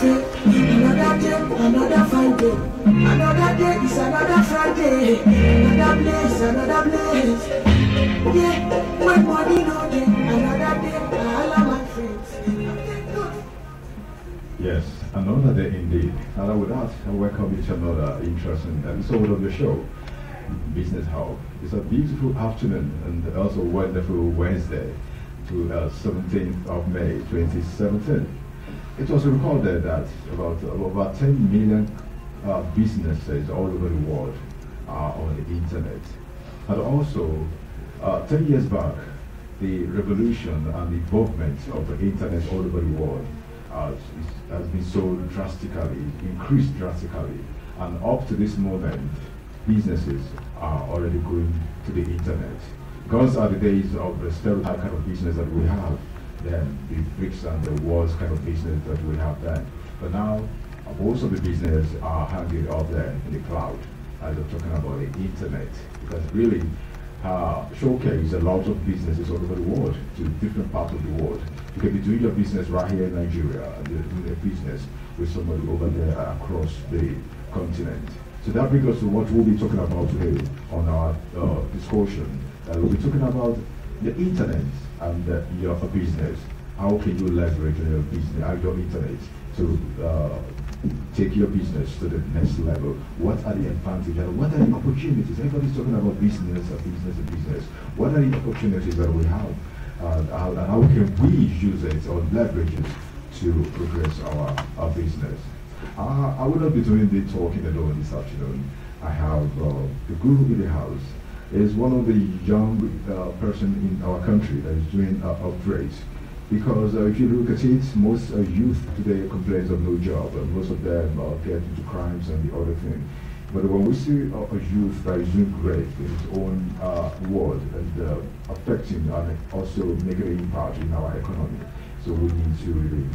faith. Another day, another Friday. Another day is another Friday. Another place, another place. Yeah, when money no day, another day, all my friends. Yes, another day indeed. And with that, I welcome you to another interesting episode of the show, Business Hub. It's a beautiful afternoon and also wonderful Wednesday to 17th of May 2017. It was recorded that about 10 million businesses all over the world are on the internet. And also, 10 years back, the revolution and the involvement of the internet all over the world has been so drastically, increased drastically. And up to this moment, businesses are already going to the internet. Gone are the days of the stereotype kind of business that we have then, the bricks and the walls kind of business that we have then. But now, most of the business are hanging out there in the cloud, as we're talking about the internet. Because really showcase a lot of businesses all over the world, to different parts of the world. You can be doing your business right here in Nigeria, and you're doing a business with somebody over there across the continent. So that brings us to what we'll be talking about today on our discussion. We'll be talking about the internet and your business. How can you leverage your business, your internet, to take your business to the next level? What are the advantages and what are the opportunities? Everybody's talking about business and business and business. What are the opportunities that we have? And how can we use it or leverage it to progress our business? I will not be doing the talking alone this afternoon. I have the guru in the house. Is one of the young person in our country that is doing upgrades. Because if you look at it, most youth today complains of no job, and most of them get into crimes and the other thing. But when we see a youth that is doing great in his own world and affecting and also making an impact in our economy, so we need to really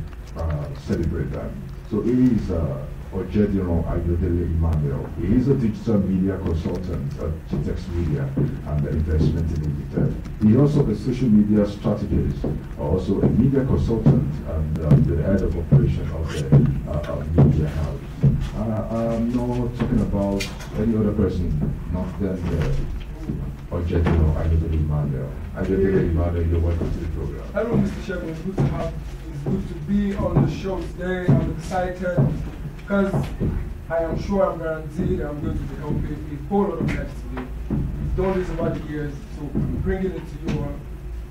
celebrate them. So he is Ojediran Ayodele Emmanuel. He is a digital media consultant at GTEX Media and Investment Limited. He is also a social media strategist, also a media consultant, and the head of operation of the media house. I'm not talking about any other person, not than Ojediran Ayodele Emmanuel. Ayodele Emmanuel, you're welcome to the program. Hello, Mr. Shegun. It's good to have. It's good to be on the show today. I'm excited, because I am sure, I'm guaranteed, I'm going to be helping a whole lot of lives today. We've done this over the years, so I'm bringing it to you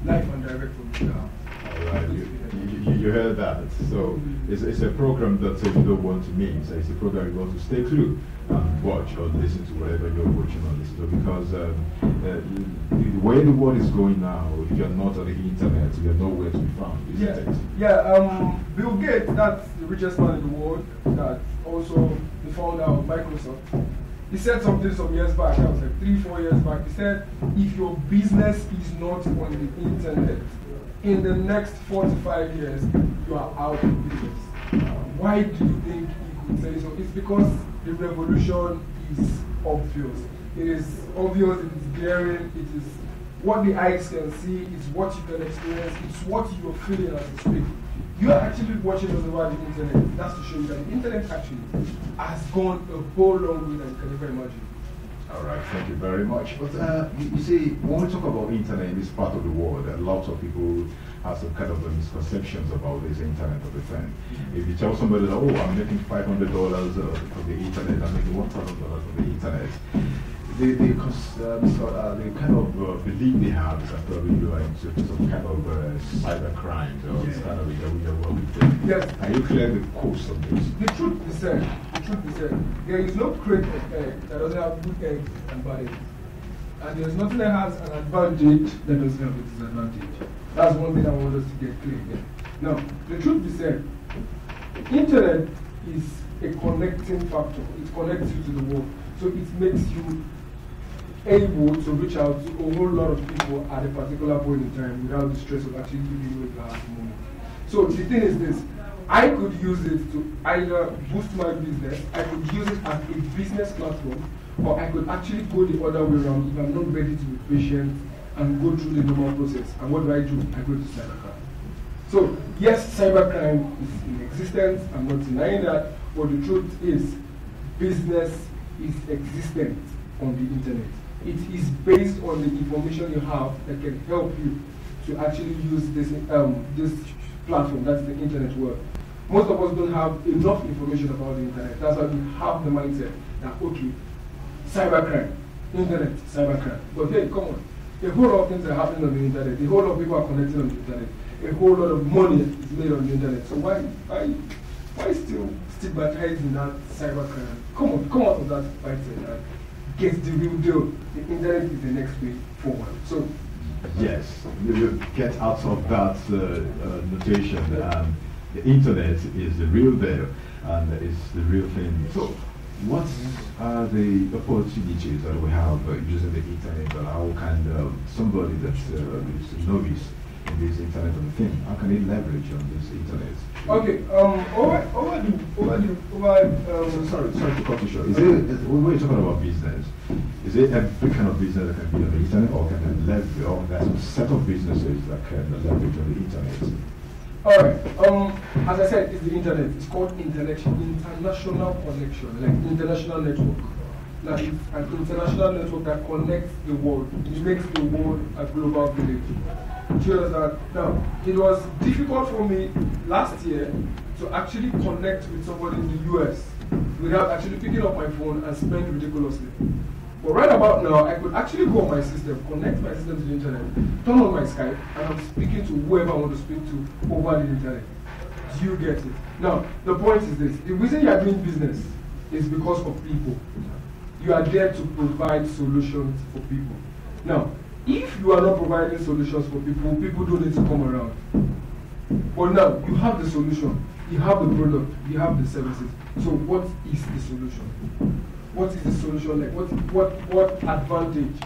live and direct from the now. All right, you heard that. So it's a program that you don't want to miss. It's a program you want to stay through and watch or listen to whatever you're watching or listening to. Because the way the world is going now, if you're not on the internet, you're nowhere to be found, isn't it? Yeah, Bill Gates, that's the richest man in the world, that also the founder of Microsoft. He said something some years back, that was like 3-4 years back. He said, if your business is not on the internet, in the next 45 years, you are out of business. Why do you think he could say so? It's because the revolution is obvious. It is obvious, it is glaring, it is what the eyes can see, it's what you can experience, it's what you're feeling as you speak. You are actually watching us over the internet. That's to show you that the internet actually has gone a whole long way than you can ever imagine. All right, thank you very much. But you see, when we talk about internet in this part of the world, a lot of people have some kind of misconceptions about this internet of the thing. If you tell somebody that, oh, I'm making $500 from the internet, I'm making $1,000 from the internet, the kind of belief they have is that probably you are into some kind of cyber crimes or this kind of thing. Yes. Are you clear the course of this? The truth be said, there is no crate of egg that doesn't have good eggs and bad eggs. And there's nothing that has an advantage that doesn't have a disadvantage. That's one thing I want us to get clear here. Now, the truth be said, internet is a connecting factor. It connects you to the world. So it makes you able to reach out to a whole lot of people at a particular point in time without the stress of actually giving away the last moment. So the thing is this, I could use it to either boost my business, I could use it as a business platform, or I could actually go the other way around if I'm not ready to be patient and go through the normal process. And what do? I go to cybercrime. So yes, cybercrime is in existence. I'm not denying that, but the truth is, business is existent on the internet. It is based on the information you have that can help you to actually use this platform, that's the internet world. Most of us don't have enough information about the internet. That's why we have the mindset that, okay, cybercrime, internet, cybercrime. But hey, come on. A whole lot of things are happening on the internet. A whole lot of people are connecting on the internet. A whole lot of money is made on the internet. So why still stigmatizing that cybercrime? Come out of that mindset and get the real deal. The internet is the next way forward. So yes, you get out of that notation. The internet is the real deal, and it's the real thing. So, what are the opportunities that we have using the internet, and how can somebody that's is a novice in this internet of thing, how can he leverage on this internet? Okay, sorry to cut you short. When you're talking about business, is it every kind of business that can be on the internet, or can they leverage, or there's a set of businesses that can leverage on the internet? Alright, as I said, it's the internet. It's called international connection, like international network. Now, it's an international network that connects the world. It makes the world a global village. Do you understand? Now, it was difficult for me last year to actually connect with somebody in the US without actually picking up my phone and spend ridiculously. But right about now, I could actually go on my system, connect my system to the internet, turn on my Skype, and I'm speaking to whoever I want to speak to over the internet. Do you get it? Now, the point is this. The reason you are doing business is because of people. You are there to provide solutions for people. Now, if you are not providing solutions for people, people don't need to come around. But now, you have the solution, you have the product, you have the services. So what is the solution? What is the solution like? What advantage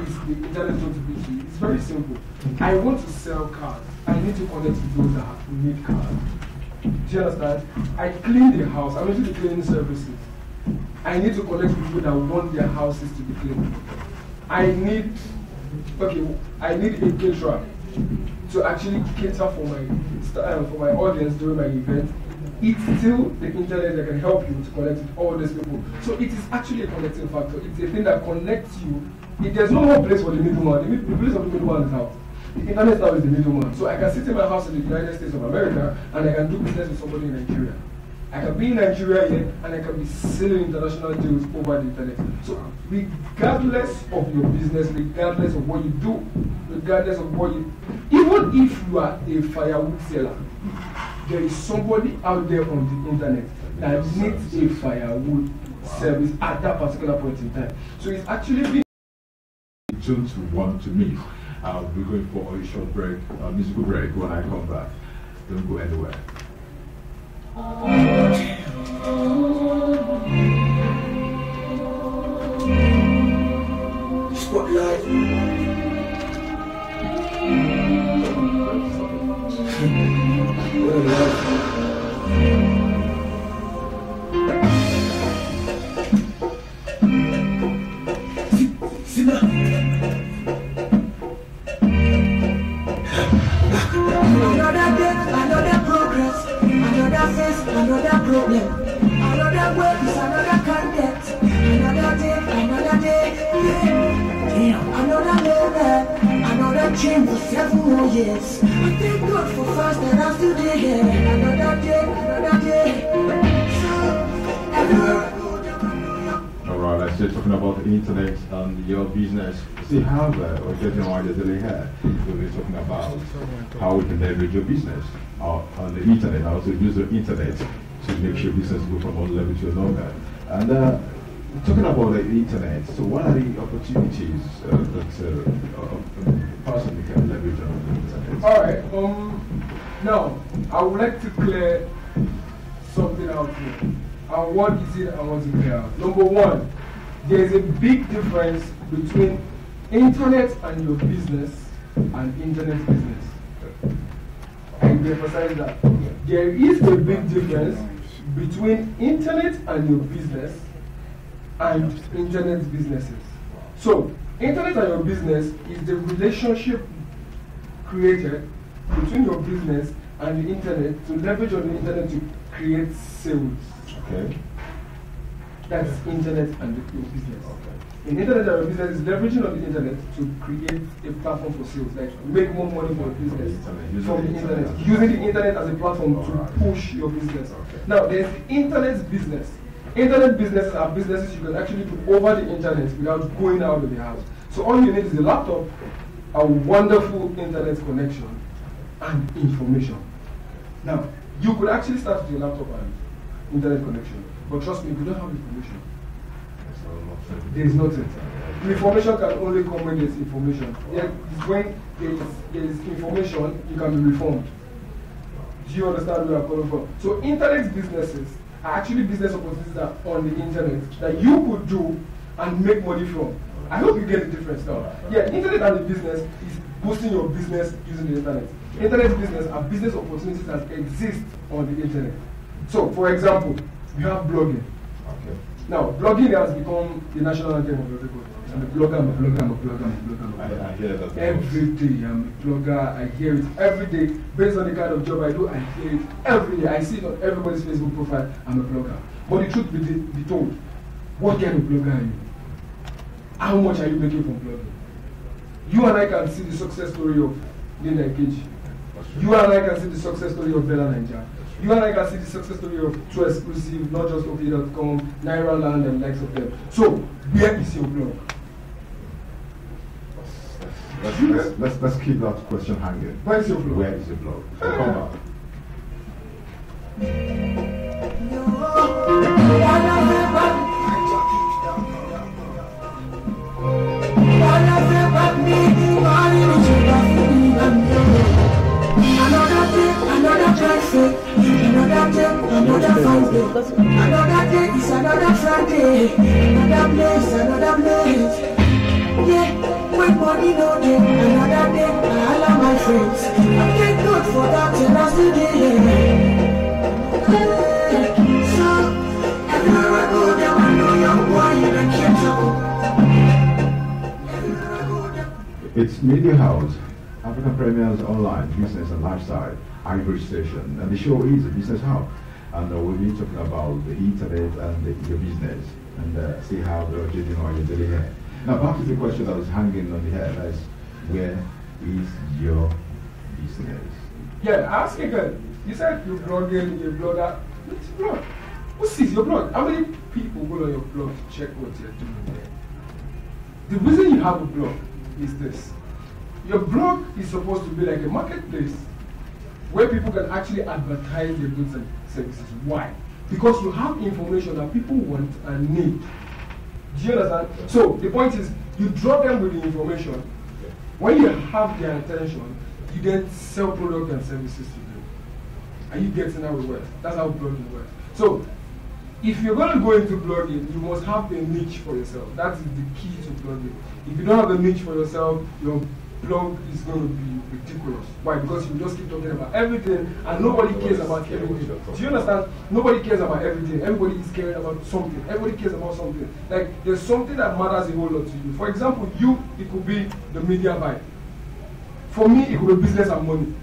is the internet going to be to you? It's very simple. I want to sell cars. I need to connect with those that need cars. Do you understand? I clean the house. I'm into the cleaning services. I need to connect with people that want their houses to be cleaned. I need a caterer to actually cater for my audience during my event. It's still the internet that can help you to connect with all these people. So it is actually a connecting factor. It's a thing that connects you. There's no more place for the middleman. The place of the middleman is out. The internet now is the middleman. So I can sit in my house in the United States of America and I can do business with somebody in Nigeria. I can be in Nigeria here and I can be selling international deals over the internet. So regardless of your business, regardless of what you do, regardless of what you, even if you are a firewood seller, there is somebody out there on the internet that needs a firewood service at that particular point in time. So it's actually been tuned to one to me. I'll be going for a short break, a musical break. When I come back, don't go anywhere. Spotlight. Another day, another progress, another face, another problem. Another way is another content. Another day, yeah. Another level, another dream for 7 more years. I thank God for fast and I'm still there. Another day. Alright, I still talking about the internet and your business. See how we're getting all the delay here. We'll be talking about how we can leverage your business on the internet, how to use the internet to make sure business go from one level to another. And talking about the internet, so what are the opportunities that a person can leverage on the internet? Alright, now I would like to clear something out here. And what is it I want to clear out? Number one, there is a big difference between internet and your business and internet business. I emphasize that. There is a big difference between internet and your business and internet businesses. So, internet and your business is the relationship created between your business and the internet, to leverage on the internet to create sales. Okay. That's internet and your business. Okay. In internet and your business is leveraging on the internet to create a platform for sales, like make more money for your business from the internet. Using the internet as a platform to push your business. Okay. Now, there's the internet business. Internet businesses are businesses you can actually do over the internet without going out of the house. So all you need is a laptop, a wonderful internet connection, and information. Now, you could actually start with your laptop and internet connection, but trust me, if you don't have information, there is nothing. Information can only come when there is information. When there is information, you can be reformed. Do you understand where I'm coming from? So internet businesses are actually business opportunities that are on the internet that you could do and make money from. I hope you get the difference now. Yeah, internet and the business is boosting your business using the internet. Internet business are business opportunities that exist on the internet. So, for example, you have blogging. Okay. Now, blogging has become the national anthem of everybody. I'm a blogger, I'm a blogger, I'm a blogger, I'm a blogger, I'm a blogger. I hear that. Every day I'm a blogger, I hear it every day. Based on the kind of job I do, I hear it every day. I see it on everybody's Facebook profile, I'm a blogger. But the truth be told, what kind of blogger are you? How much are you making from blogging? You and I can see the success story of Linda Ikeji. You and I can see the success story of Bella Nigeria. You and I can see the success story of True Exclusive, not just OK.com, Naira Land, and likes of them. So, where is your blog? Let's keep that question hanging. Where is your blog? Where is your blog? So come back. Another traffic, another day, another fine day. Another day is another Friday. Another place. Yeah, when money no day, another day, I love my friends. I thank God for that till last day. So, everywhere I go, there I know young boy in the kitchen. Everywhere I go, there. It's Media House, African Premier's online business and lifestyle Irish station, and the show is a business hub, and we'll be talking about the internet and your business, and see how the JD is doing here. Now back to the question that is hanging on the head, that's where is your business? Yeah, ask again. You said you're blogging, you're a blogger. What's your blog? Who sees your blog? How many people go on your blog to check what you're doing there? The reason you have a blog is this. Your blog is supposed to be like a marketplace where people can actually advertise their goods and services. Why? Because you have information that people want and need. Do you understand? So the point is, you draw them with the information. When you have their attention, you then sell products and services to them. Are you getting how it works? That's how blogging works. So if you're going to go into blogging, you must have a niche for yourself. That is the key to blogging. If you don't have a niche for yourself, your blog is going to be ridiculous. Why? Because you just keep talking about everything and nobody cares about everything. Do you understand? Nobody cares about everything. Everybody is caring about something. Everybody cares about something. Like, there's something that matters a whole lot to you. For example, it could be the media vibe. For me, it could be business and money.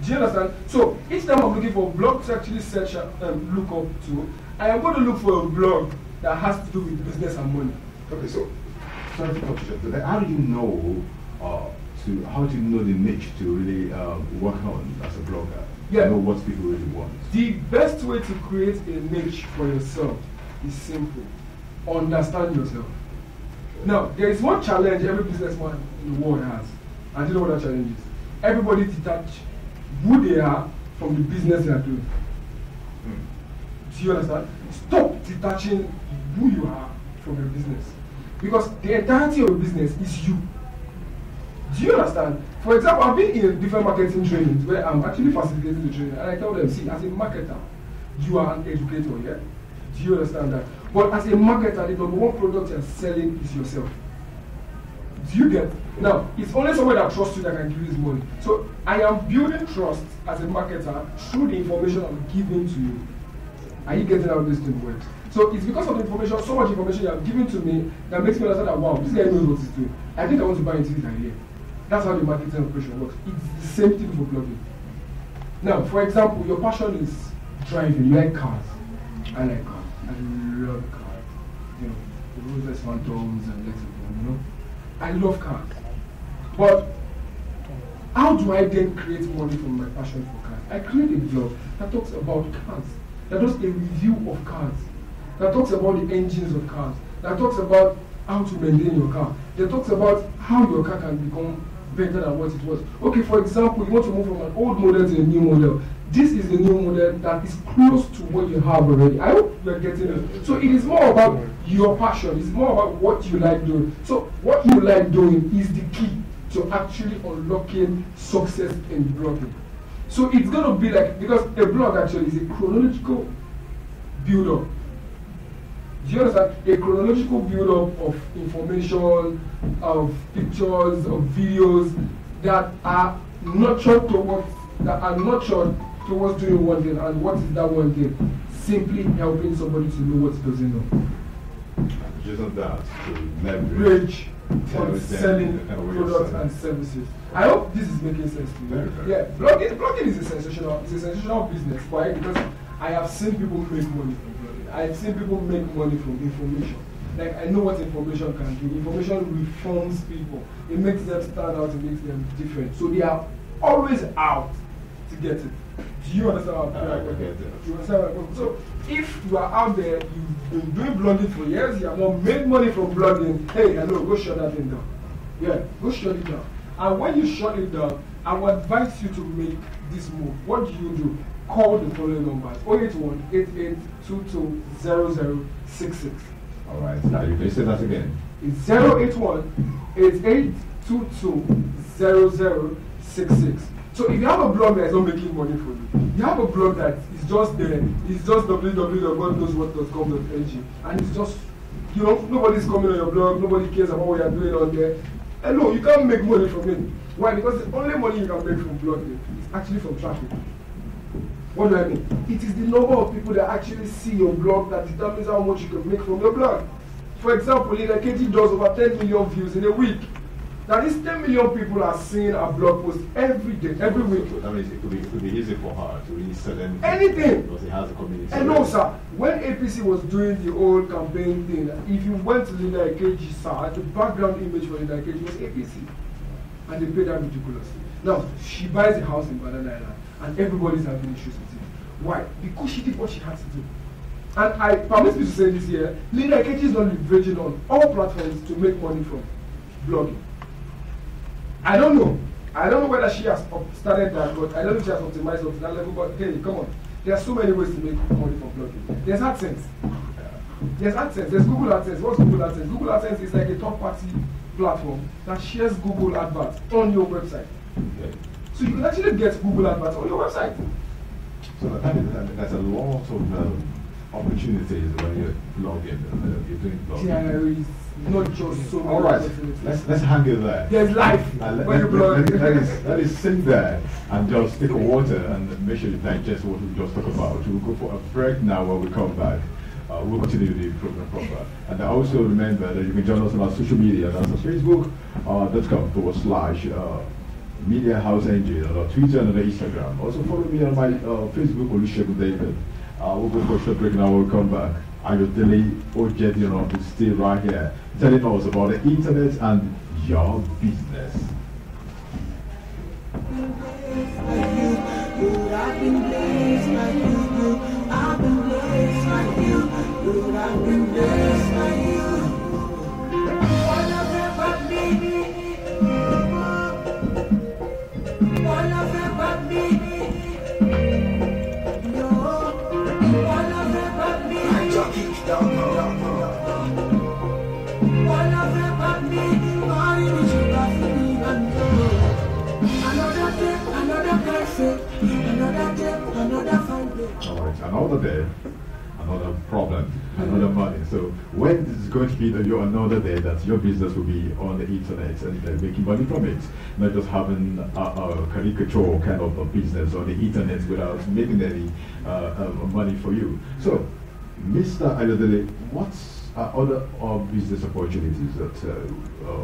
Do you understand? So, each time I'm looking for a blog to actually search and look up to, I am going to look for a blog that has to do with business and money. Okay, so sorry to cut you short. How do you know how do you know the niche to really work on as a blogger? Yeah. To know what people really want. The best way to create a niche for yourself is simple. Understand yourself. Now, there is one challenge every businessman in the world has. And you know what that challenge is? Everybody detach who they are from the business they are doing. Do you understand? Stop detaching who you are from your business. Because the entirety of your business is you. Do you understand? For example, I've been in different marketing trainings where I'm actually facilitating the training, and I tell them, see, as a marketer, you are an educator, yeah? Do you understand that? But as a marketer, the number one product you're selling is yourself. Do you get? Now, it's only someone that trusts you that can give you his money. So I am building trust as a marketer through the information I'm giving to you. Are you getting how this thing works? So it's because of the information, so much information you have given to me, that makes me understand that, wow, this guy knows what he's doing. I think I want to buy into this idea. That's how the marketing operation works. It's the same thing for blogging. Now, for example, your passion is driving. You like cars. I like cars. I love cars. You know, the Rolls-Royce Phantoms and Lexus, you know. I love cars. But how do I then create money from my passion for cars? I create a blog that talks about cars, that does a review of cars, that talks about the engines of cars, that talks about how to maintain your car, that talks about how your car can become better than what it was. Okay, for example, you want to move from an old model to a new model. This is the new model that is close to what you have already. I hope you're getting it. So it is more about your passion. It's more about what you like doing. So what you like doing is the key to actually unlocking success in blogging. So it's going to be like, because a blog actually is a chronological build-up. Do you understand? A chronological build-up of information, of pictures, of videos that are nurtured towards doing one thing. And what is that one thing? Simply helping somebody to know what he doesn't know. Just that to leverage on selling products and services. I hope this is making sense to you. Yeah, blogging is a sensational business. Why? Because I have seen people make money from blogging. I have seen people make money from information. Like, I know what information can do. Information reforms people. It makes them stand out, it makes them different. So they are always out to get it. Do you understand what I'm saying? You understand what I'm saying? So if you are out there, you've been doing blogging for years, you have not made money from blogging, hey, hello, go shut that thing down. Yeah, go shut it down. And when you shut it down, I would advise you to make this move. What do? Call the following numbers: 081-8822-0066. All right, now you can say that again. It's 081-8822-0066. So if you have a blog that is not making money for you, you have a blog that is just there, it's just www.godknowswhat.com.ng, and it's just, you know, nobody's coming on your blog, nobody cares about what you're doing on there. And no, you can't make money from it. Why? Because the only money you can make from blogging is actually from traffic. What do I mean? It is the number of people that actually see your blog that determines how much you can make from your blog. For example, Leader KG does over 10 million views in a week. That is 10 million people are seeing a blog post every day, every week. That means it could be easy for her to really sell anything. Because it has a community. And no, sir, when APC was doing the old campaign thing, if you went to Leader KG, sir, the background image for Leader KG was APC. And they paid her ridiculously. Now, she buys a house in Banana Island, and everybody's having issues with it. Why? Because she did what she had to do. And I permit me to say this here, Leader KG is not leveraging on all platforms to make money from blogging. I don't know whether she has started that, but I don't know if she has optimized up to that level. But hey, come on. There are so many ways to make money from blogging. There's AdSense. There's Google AdSense. What's Google AdSense? Google AdSense is like a third-party platform that shares Google adverts on your website. Okay. So you can actually get Google adverts on your website. So that's a lot of opportunities when you're blogging, you're doing blogging. There is not just so many. All right, let's hang it there. There's life when you blog. That is sit there and just take a water and make sure you digest what we just talked about. We'll go for a break now. When we come back, we'll continue the program proper. And also remember that you can join us on our social media. That's on Facebook.com/Media House Engine, on our Twitter and on Instagram. Also follow me on my Facebook, Olusegun David. We'll go for a short break now. We'll come back. Ayodele Ojediran is still right here, telling us about the internet and your business. Alright, another day, another problem, another money. So when is going to be your another day that your business will be on the internet and making money from it, not just having a caricature kind of a business on the internet without making any money for you. So, Mr. Ayodele, what other business opportunities that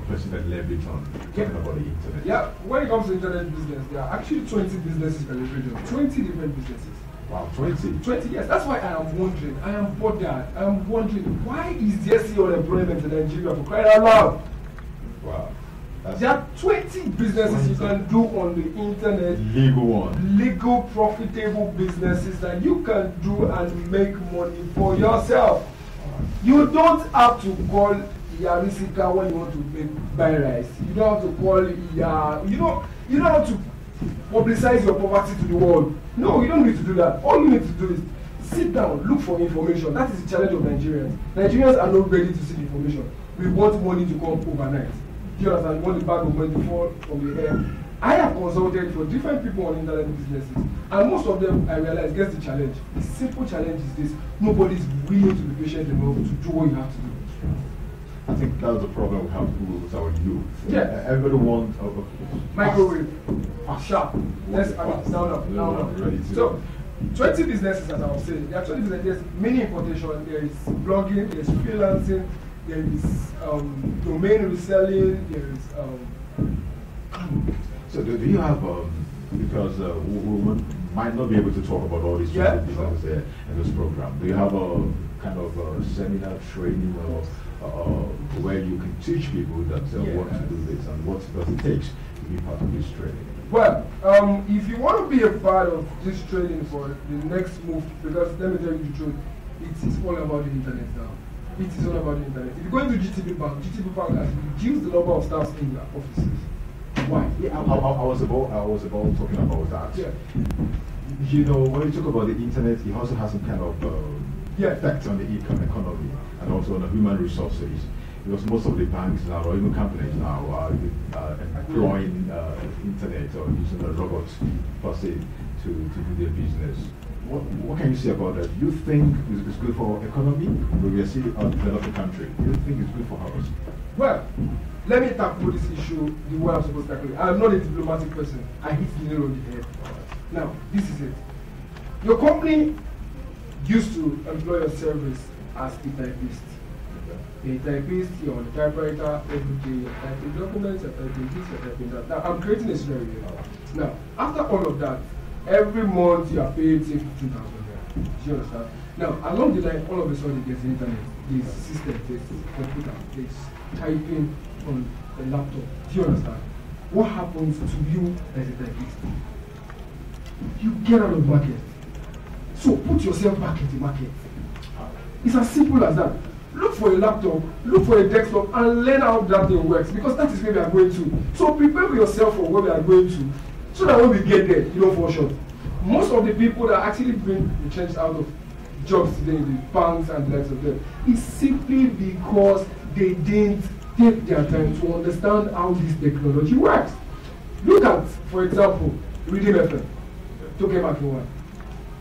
President leverage on talking about the internet? Yeah, when it comes to internet business, there are actually 20 businesses that leverage on 20 different businesses. Wow, 20. 20 years. That's why I am wondering, I am bothered, I am wondering, why is there still unemployment in Nigeria for crying out loud? Wow. There are 20 businesses you can do on the internet. Legal one. Legal, profitable businesses that you can do and make money for yourself. You don't have to call Yarisika when you want to buy rice. You don't have to call you don't have to publicize your poverty to the world. No, you don't need to do that. All you need to do is sit down, look for information. That is the challenge of Nigerians. Nigerians are not ready to seek information. We want money to come overnight. Do you understand? We want the bag of money to fall from the air. I have consulted for different people on internet businesses, and most of them, I realize, guess the challenge. The simple challenge is this: nobody is willing to be patient enough to do what you have to do. I think that's the problem we have with our youth. Yeah. Everybody wants microwave, sharp. Let's now. So, 20 businesses, as I was saying, there are 20 businesses. There's mini importation, there is blogging, there is freelancing, there is domain reselling, there is. So do you have because we might not be able to talk about all these businesses here in this program. Do you have a kind of a seminar training or where you can teach people that want to do this and what does it take to be part of this training? Well, if you want to be a part of this training for the next move, because let me tell you the truth, it is all about the internet now. It is all about the internet. If you go into GTB Bank has reduced the number of staff in their offices. Why? Yeah, I was about talking about that. Yeah. You know, when you talk about the internet, it also has some kind of effect on the economy and also on the human resources. Because most of the banks now, or even companies now, are employing internet or using the robots per se to do their business. What can you say about that? Do you think it's good for our economy? We are still a developing country. Do you think it's good for us? Well, let me tackle this issue the way I'm supposed to tackle it. I'm not a diplomatic person. I hit the nail on the head. Now, this is it. Your company used to employ a service as a typist. A typist, you're on the typewriter, every day you're typing documents, you're typing this, you're typing that. Now, I'm creating a scenario here. Now, after all of that, every month you are paid, say, 15,000 naira. Do you understand? Now, along the line, all of a sudden, there's the internet, there's system, there's computer, there's typing on the laptop. Do you understand? What happens to you as a typist? You get out of the market. So put yourself back in the market. It's as simple as that. Look for a laptop, look for a desktop, and learn how that thing works, because that is where we are going to. So prepare yourself for where we are going to, so that when we get there, you don't fall short. Most of the people that actually bring the change out of jobs today in the banks and the likes of them, is simply because they didn't take their time to understand how this technology works. Look at, for example, Redeem FM, Tokemak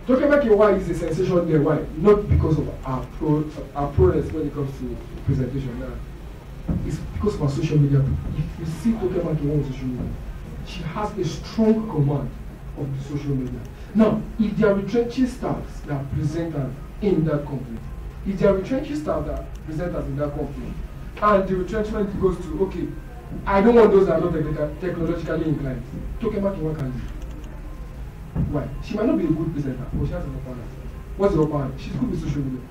Tokemak is a sensation there. Why? Not because of our prowess when it comes to presentation. It's because of our social media. If you see Tokemak on social media, she has a strong command of the social media. Now, if there are retrenching staffs that present us in that company, if there are retrenching staff that present us in that company, and the retrenchment goes to, okay, I don't want those that are not technologically inclined, Tokemak can do. Why? She might not be a good presenter, but she has an upper hand. What's the upper hand? She's good with social media.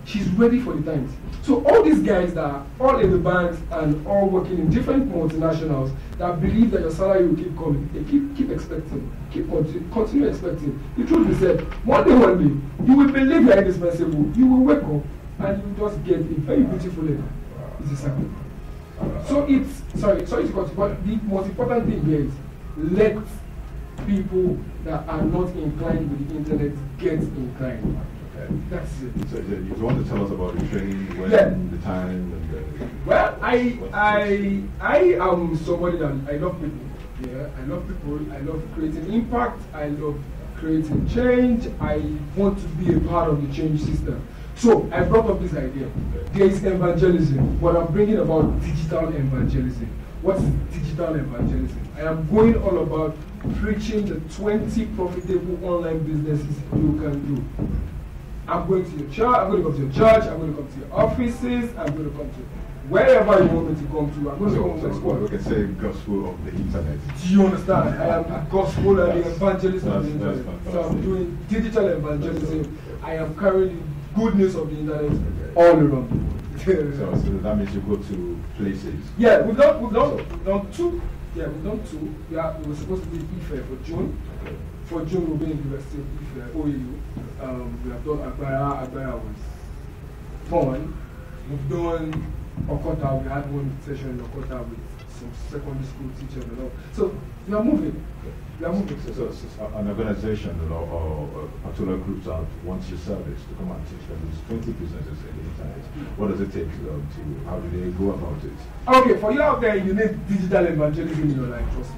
She's ready for the times. So all these guys that are all in the banks and all working in different multinationals that believe that your salary will keep coming, they keep expecting, continue expecting. The truth is that one day, you will believe you're indispensable. You will wake up and you will just get a very beautiful letter. It's a cycle. So it's, sorry to cut, but the most important thing here is let people that are not inclined with the internet get inclined. Okay. That's it. So you want to tell us about the training, when, the time, and the... Well, I am somebody that I love people. Yeah, I love people. I love creating impact. I love creating change. I want to be a part of the change system. So I brought up this idea. There is evangelism, but I'm bringing about digital evangelism. What is digital evangelism? I am going all about preaching the 20 profitable online businesses you can do. I'm going to your church, I'm going to come to your church, I'm going to come to your offices, I'm going to come to wherever you want me to come to. I'm going to come to explore. We can say gospel of the internet. Do you understand? I am the gospel and the evangelist of the internet. So I'm doing digital evangelism. I am carrying the good news of the internet all around. So that means you go to places. Yeah, we've done two. Yeah, we've done two. Yeah, we were supposed to be Ife for June. For June, we'll be in the University of Ife, OAU. We have done Agbara. Agbara was fun. We've done Okota. We had one session in Okota with some secondary school teachers and all. So we are moving. We are moving. So an organization or particular groups that wants your service to come and teach them. There's 20 businesses in the internet. What does it take to how do they go about it? Okay, for you out there, you need digital evangelism in your life, trust me.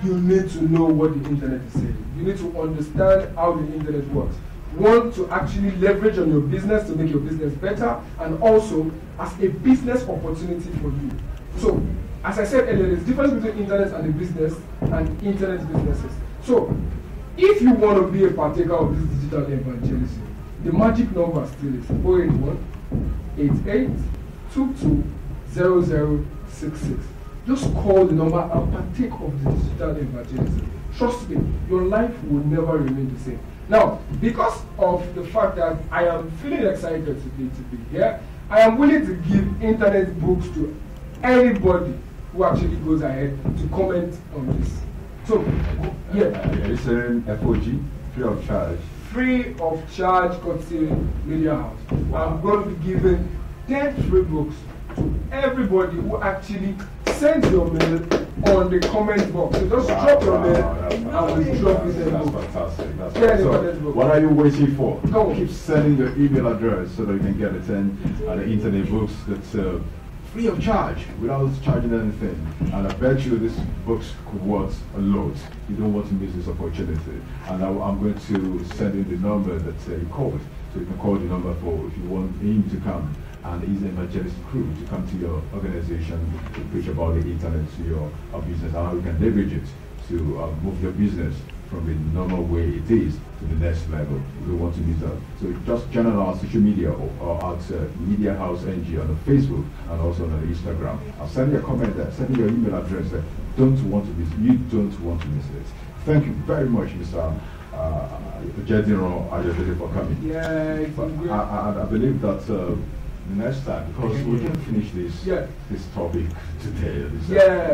You need to know what the internet is saying. You need to understand how the internet works. One, to actually leverage on your business to make your business better, and also as a business opportunity for you. So, as I said earlier, there's a difference between internet and a business and internet businesses. So, if you want to be a partaker of this digital evangelism, the magic number still is 081 88 22 0066. Just call the number and partake of the digital evangelism. Trust me, your life will never remain the same. Now, because of the fact that I am feeling excited today to be here, I am willing to give internet books to anybody who actually goes ahead to comment on this. So, yeah. Are you saying FOG, free of charge? Free of charge, courtesy Media House. Wow. I'm going to be giving 10 free books to everybody who actually sends your mail on the comment box. So just drop your mail and we'll drop it in. That's fantastic. That's fantastic. So what are you waiting for? Go. Keep sending your email address so that you can get the 10 the internet books that's free of charge without charging anything. And I bet you this books could worth a lot. You don't want to miss this opportunity. And I'm going to send in the number that you called. So you can call the number for if you want him to come and his evangelist crew to come to your organization to preach about the internet to your business, how you can leverage it to move your business from the normal way it is to the next level. You don't want to miss that. So just join on our social media or at Media House NG on Facebook and also on Instagram. I'll send you a comment there, send me your email address there. Don't want to miss, you don't want to miss it. Thank you very much, Mr. Jediro Ajay, for coming. Yeah, I believe that next time, because we can finish this topic today.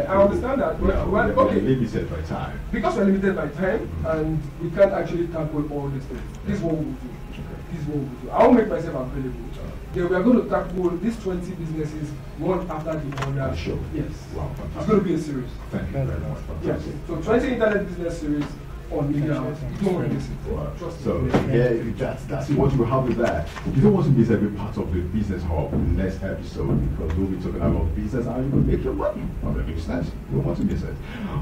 I understand that. We're limited by time. Because we're limited by time and we can't actually tackle all these things. This is what we will do. This is what we will do. I will make myself available. Then we are going to tackle these 20 businesses one after the other. Sure. Yes. Wow, it's going to be a series. Thank you very much. Yes. So 20 internet business series on Media House. You don't want to miss it. Wow. Trust so me. that's what you have with that. You don't want to miss every part of the Business Hub in the next episode because we'll be talking about business and how you can make your money from the business. You don't want to miss it.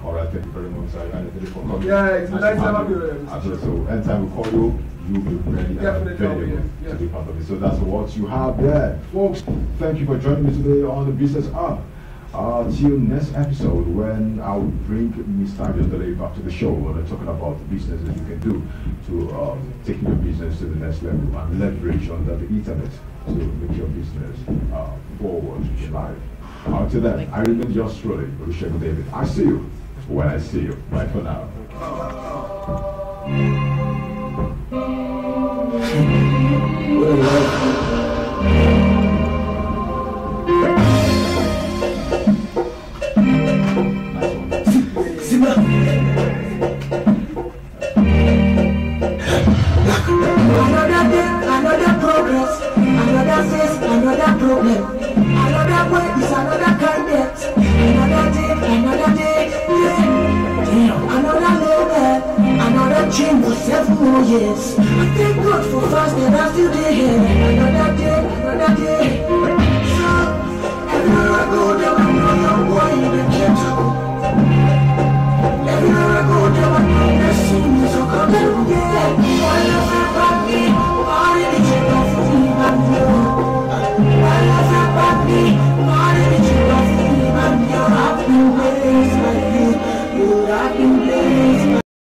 All right, thank you very much. Thank you for coming. Yeah, it's nice to have you. So anytime we call you, you'll be ready and available to be part of it. So that's what you have there. Folks, thank you for joining me today on the Business Hub. Till next episode when I'll bring Mr. Ayodele back to the show and we're talking about the business that you can do to take your business to the next level and leverage on the internet to make your business forward in life. Until then, I remain yours truly, Olusegun David. I see you when I see you. Bye for now. Another day, another progress, another face, another problem. Another way is another kindness. Another day, yeah. Damn, another level, another change for 7 more years. I thank God for fast and I'm still there. Another day, another day. So, everywhere I go,